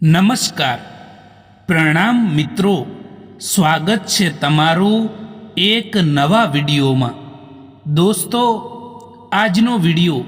નમસ્કાર, પ્રણામ મિત્રો, સ્વાગત છે તમારું એક નવા વિડીયોમાં। દોસ્તો, આજનો વિડીયો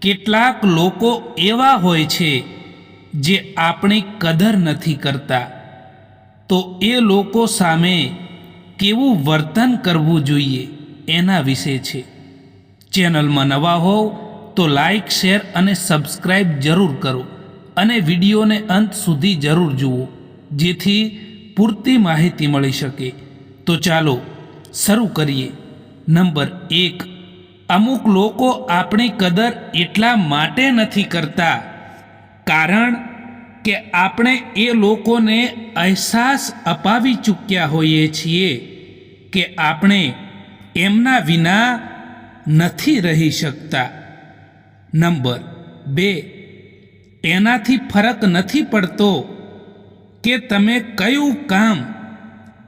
કેટલાક લોકો એવા હોય છે જે આપણી કદર નથી કરતા, તો એ લોકો સામે કેવું વર્તન કરવું જોઈએ એના વિશે છે। ચેનલમાં નવા હોવ તો લાઈક, શેર અને સબસ્ક્રાઈબ જરૂર કરો અને વિડીયોને અંત સુધી જરૂર જુઓ, જેથી પૂરતી માહિતી મળી શકે। તો ચાલો શરૂ કરીએ। નંબર 1, અમુક લોકો આપણી કદર એટલા માટે નથી કરતા કારણ કે આપણે એ લોકોને અહેસાસ અપાવી ચૂક્યા હોઈએ છીએ કે આપણે એમના વિના નથી રહી શકતા। નંબર 2, એનાથી ફરક નથી પડતો કે તમે કયું કામ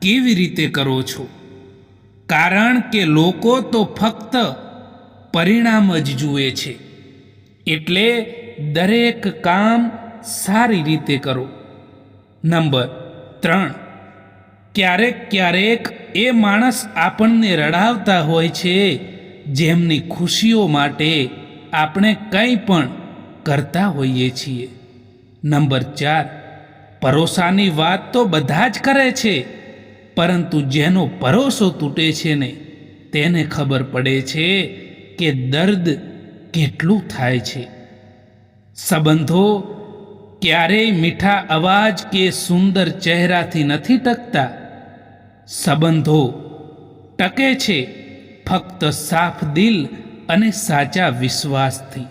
કેવી રીતે કરો છો, કારણ કે લોકો તો ફક્ત પરિણામ જ જુએ છે, એટલે દરેક કામ સારી રીતે કરો। નંબર 3, ક્યારેક એ માણસ આપણને રડાવતા હોય છે જેમની ખુશીઓ માટે આપણે કંઈ પણ કરતા હોઈએ છીએ। નંબર 4, ભરોસાની વાત તો બધા જ કરે છે, પરંતુ જેનો ભરોસો તૂટે છે ને તેને ખબર પડે છે કે દર્દ કેટલું થાય છે। સંબંધો ક્યારેય મીઠા અવાજ કે સુંદર ચહેરાથી નથી ટકતા, સંબંધો ટકે છે ફક્ત સાફ દિલ અને સાચા વિશ્વાસથી।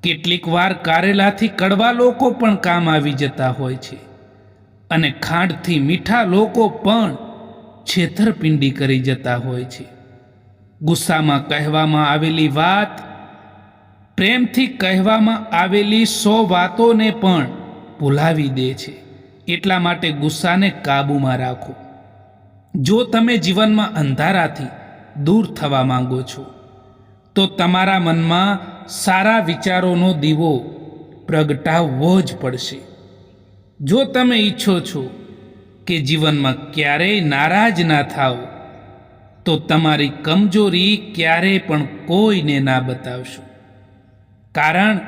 કેટલીક વાર કારેલાથી કડવા લોકો પણ કામ આવી જતા હોય છે, અને ખાંડથી મીઠા લોકો પણ છેતરપિંડી કરી જતા હોય છે। ગુસ્સામાં કહેવામાં આવેલી વાત પ્રેમથી કહેવામાં આવેલી 100 વાતોને પણ ભૂલાવી દે છે। એટલા માટે ગુસ્સાને કાબૂમાં રાખો। જો તમે જીવનમાં અંધારાથી દૂર થવા માંગો છો તો તમારા મનમાં સારા વિચારોનો દીવો પ્રગટાવવો જ પડશે। જો તમે ઈચ્છો છો કે જીવનમાં ક્યારેય નારાજ ના થાઓ તો તમારી કમજોરી ક્યારેય પણ કોઈને ના બતાવશો, કારણ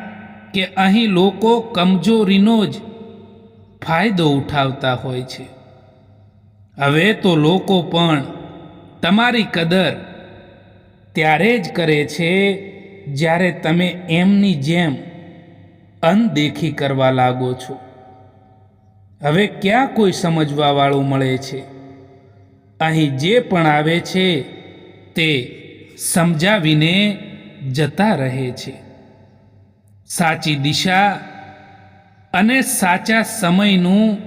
કે અહીં લોકો કમજોરીનો જ ફાયદો ઉઠાવતા હોય છે। હવે તો લોકો પણ તમારી કદર ત્યારે જ કરે છે જ્યારે તમે એમની જેમ અનદેખી કરવા લાગો છો। હવે ક્યાં કોઈ સમજવાવાળું મળે છે? અહીં જે પણ આવે છે તે સમજાવીને જતા રહે છે। સાચી દિશા અને સાચા સમયનું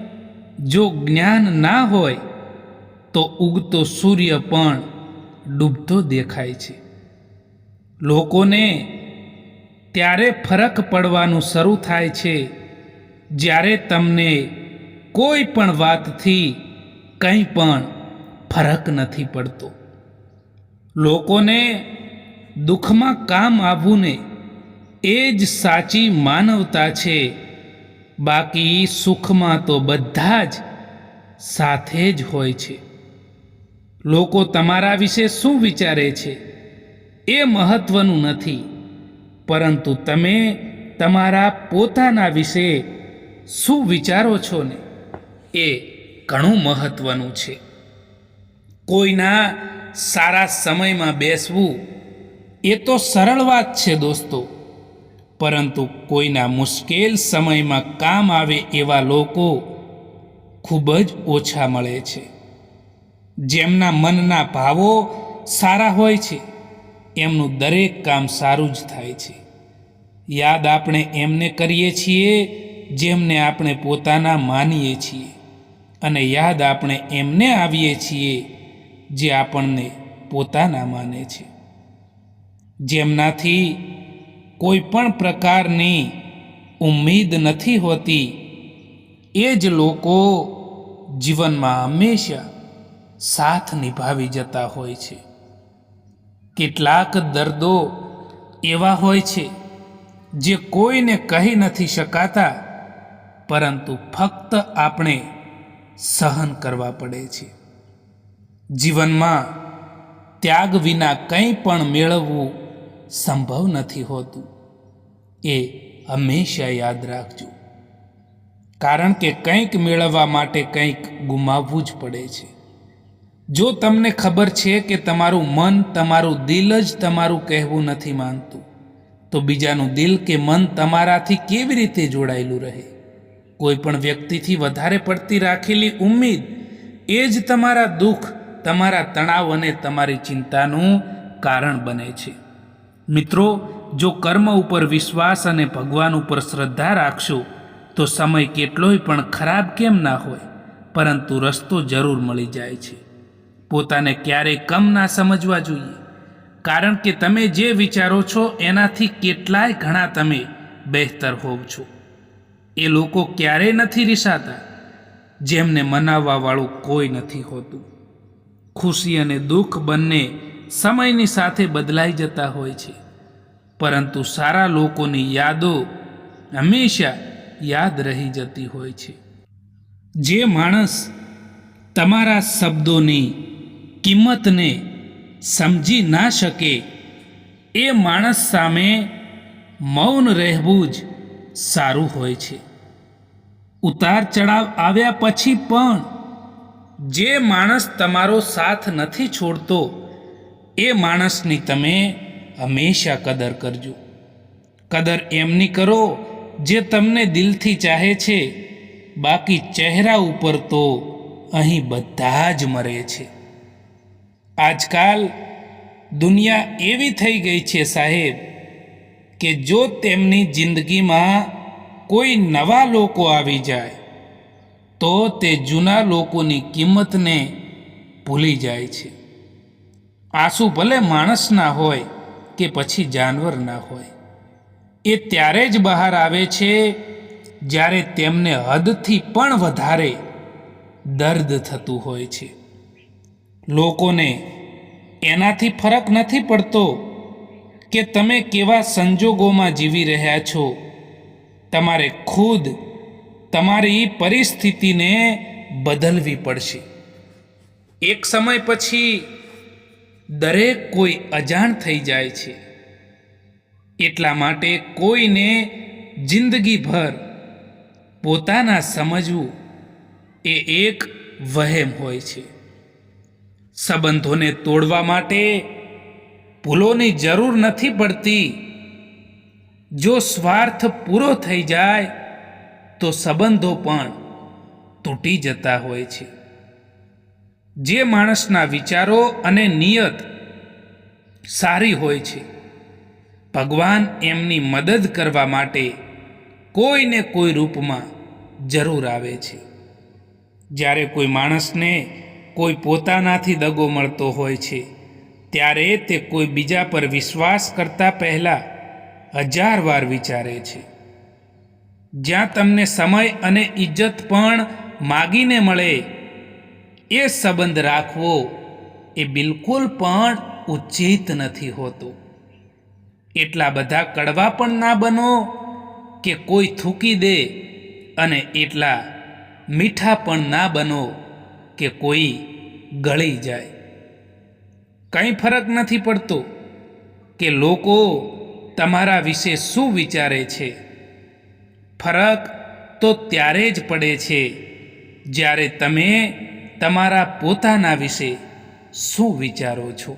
જો જ્ઞાન ના હોય તો ઉગતો સૂર્ય પણ ડૂબતો દેખાય છે। લોકોને ત્યારે ફરક પડવાનું શરૂ થાય છે જ્યારે તમને કોઈ પણ વાતથી કંઈ પણ ફરક નથી પડતો। લોકોને દુઃખમાં કામ આવવું ને એ જ સાચી માનવતા છે, બાકી સુખમાં તો બધા જ સાથે જ હોય છે। લોકો તમારા વિશે શું વિચારે છે એ મહત્વનું નથી, પરંતુ તમે તમારા પોતાના વિશે શું વિચારો છો ને એ ઘણું મહત્વનું છે। કોઈના સારા સમયમાં બેસવું એ તો સરળ વાત છે દોસ્તો, પરંતુ કોઈના મુશ્કેલ સમયમાં કામ આવે એવા લોકો ખૂબ જ ઓછા મળે છે। જેમના મનના ભાવો સારા હોય છે એમનું દરેક કામ સારું જ થાય છે। યાદ આપણે એમને કરીએ છીએ જેમને આપણે પોતાના માનીએ છીએ, અને યાદ આપણે એમને આવીએ છીએ જે આપણને પોતાના માને છે। જેમનાથી કોઈ પણ પ્રકારની ઉમ્મીદ નથી હોતી એ જ લોકો જીવનમાં હંમેશા સાથ નિભાવી જતા હોય છે। કેટલાક દર્દો એવા હોય છે જે કોઈને કહી નથી શકાતા, પરંતુ ફક્ત આપણે સહન કરવા પડે છે. જીવનમાં ત્યાગ વિના કંઈ પણ મેળવવું સંભવ નથી હોતું, એ હંમેશા યાદ રાખજો. કારણ કે કંઈક મેળવવા માટે કંઈક ગુમાવવું જ પડે છે. જો તમને ખબર છે કે તમારું મન, તમારું દિલ જ તમારું કહેવું નથી માનતું, તો બીજાનું દિલ કે મન તમારાથી કેવી રીતે જોડાયેલું રહે? કોઈ પણ વ્યક્તિથી વધારે પડતી રાખેલી ઉમ્મીદ એ જ તમારા દુઃખ, તમારા તણાવ અને તમારી ચિંતાનું કારણ બને છે. મિત્રો, જો કર્મ ઉપર વિશ્વાસ અને ભગવાન ઉપર શ્રદ્ધા રાખશો તો સમય કેટલોય પણ ખરાબ કેમ ના હોય, પરંતુ રસ્તો જરૂર મળી જાય છે. પોતાને ક્યારેય કમ ના સમજવા જોઈએ, કારણ કે તમે જે વિચારો છો એનાથી કેટલાય ઘણા તમે બહેતર હોવ છો. એ લોકો ક્યારેય નથી રિસાતા જેમને મનાવવા વાળું કોઈ નથી હોતું. ખુશી અને દુઃખ બંને સમયની સાથે બદલાઈ જતા હોય છે, પરંતુ સારા લોકોની યાદો હંમેશા યાદ રહી જતી હોય છે. જે માણસ તમારા શબ્દોની કિંમતને સમજી ના શકે, એ માણસ સામે મૌન રહેવું જ સારું હોય છે. ઉતાર ચઢાવ આવ્યા પછી પણ જે માણસ તમારો સાથ નથી છોડતો, એ માણસની તમે હંમેશા કદર કરજો. કદર એમની કરો જે તમને દિલથી ચાહે છે, બાકી ચહેરા ઉપર તો અહીં બધા જ મરે છે. આજકાલ દુનિયા એવી થઈ ગઈ છે સાહેબ, કે જો તેમની જિંદગીમાં કોઈ નવા લોકો આવી જાય તો તે જૂના લોકોની કિંમતને ભૂલી જાય છે. આંસુ ભલે માણસના હોય કે પછી જાનવરના હોય, એ ત્યારે જ બહાર આવે છે જ્યારે તેમને હદથી પણ વધારે દર્દ થતું હોય છે. લોકોને એનાથી ફરક નથી પડતો કે તમે કેવા સંજોગોમાં જીવી રહ્યા છો. તમારે ખુદ તમારી પરિસ્થિતિને બદલવી પડશે. એક સમય પછી દરેક કોઈ અજાણ થઈ જાય છે. એટલા માટે કોઈને જિંદગીભર પોતાના સમજવું એ એક વહેમ હોય છે. સંબંધોને તોડવા માટે ભૂલોની જરૂર નથી પડતી. જો સ્વાર્થ પૂરો થઈ જાય તો સંબંધો પણ તૂટી જતા હોય છે. જે માણસના વિચારો અને નિયત સારી હોય છે, ભગવાન એમની મદદ કરવા માટે કોઈને કોઈ રૂપમાં જરૂર આવે છે. જ્યારે કોઈ માણસને કોઈ પોતાનાથી દગો મળતો હોય છે, ત્યારે તે કોઈ બીજા પર વિશ્વાસ કરતા પહેલા 1000 વાર વિચારે છે. જ્યાં તમને સમય અને ઇજ્જત પણ માગીને મળે, એ સંબંધ રાખવો એ બિલકુલ પણ ઉચિત નથી હોતો. એટલા બધા કડવા પણ ના બનો કે કોઈ થૂકી દે, અને એટલા મીઠા પણ ના બનો કે કોઈ ગળી જાય. કંઈ ફરક નથી પડતો કે લોકો તમારા વિશે શું વિચારે છે. ફરક તો ત્યારે જ પડે છે જ્યારે તમે તમારા પોતાના વિશે શું વિચારો છો.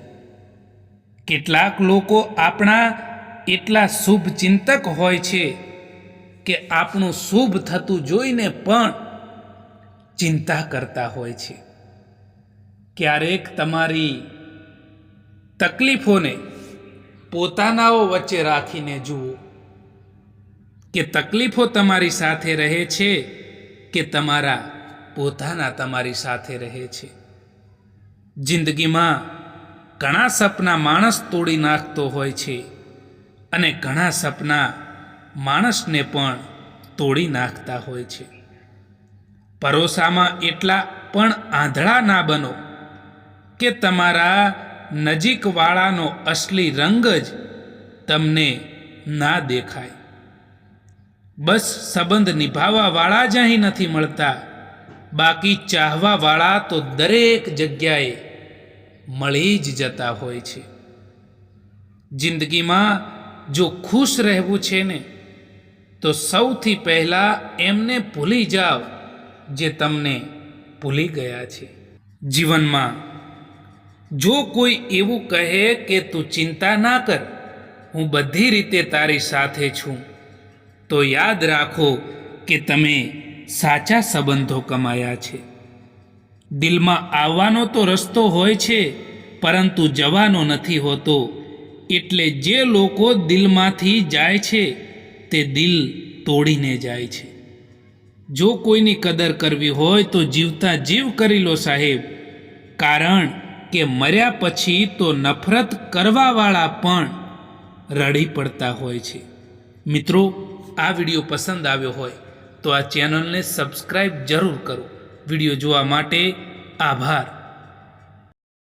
કેટલાક લોકો આપણા એટલા શુભચિંતક હોય છે કે આપણું શુભ થતું જોઈને પણ ચિંતા કરતા હોય છે. ક્યારેક તમારી તકલીફોને પોતાનાઓ વચ્ચે રાખીને જુઓ કે તકલીફો તમારી સાથે રહે છે કે તમારા પોતાના તમારી સાથે રહે છે. જિંદગીમાં ઘણા સપના માણસ તોડી નાખતો હોય છે, અને ઘણા સપના માણસને પણ તોડી નાખતા હોય છે. ભરોસામાં એટલા પણ આંધળા ના બનો કે તમારા નજીકવાળાનો અસલી રંગ જ તમને ના દેખાય. બસ સંબંધ નિભાવવાવાળા જ અહીં નથી મળતા, બાકી ચાહવાવાળા તો દરેક જગ્યાએ મળી જ જતા હોય છે. જિંદગીમાં જો ખુશ રહેવું છે ને, તો સૌથી પહેલાં એમને ભૂલી જાઓ જે તમને ભૂલી ગયા છે. જીવનમાં જો કોઈ એવું કહે કે તું ચિંતા ના કર, હું બધી રીતે તારી સાથે છું, તો યાદ રાખો કે તમે સાચા સંબંધો કમાયા છે. દિલમાં આવવાનો તો રસ્તો હોય છે, પરંતુ જવાનો નથી હોતો. એટલે જે લોકો દિલમાંથી જાય છે તે દિલ તોડીને જાય છે. જો કોઈની કદર કરવી હોય તો જીવતા જીવ કરી લો સાહેબ, કારણ કે મર્યા પછી તો નફરત કરવાવાળા પણ રડી પડતા હોય છે. મિત્રો, આ વિડીયો પસંદ આવ્યો હોય તો આ ચેનલને સબસ્ક્રાઈબ જરૂર કરો. વિડીયો જોવા માટે આભાર.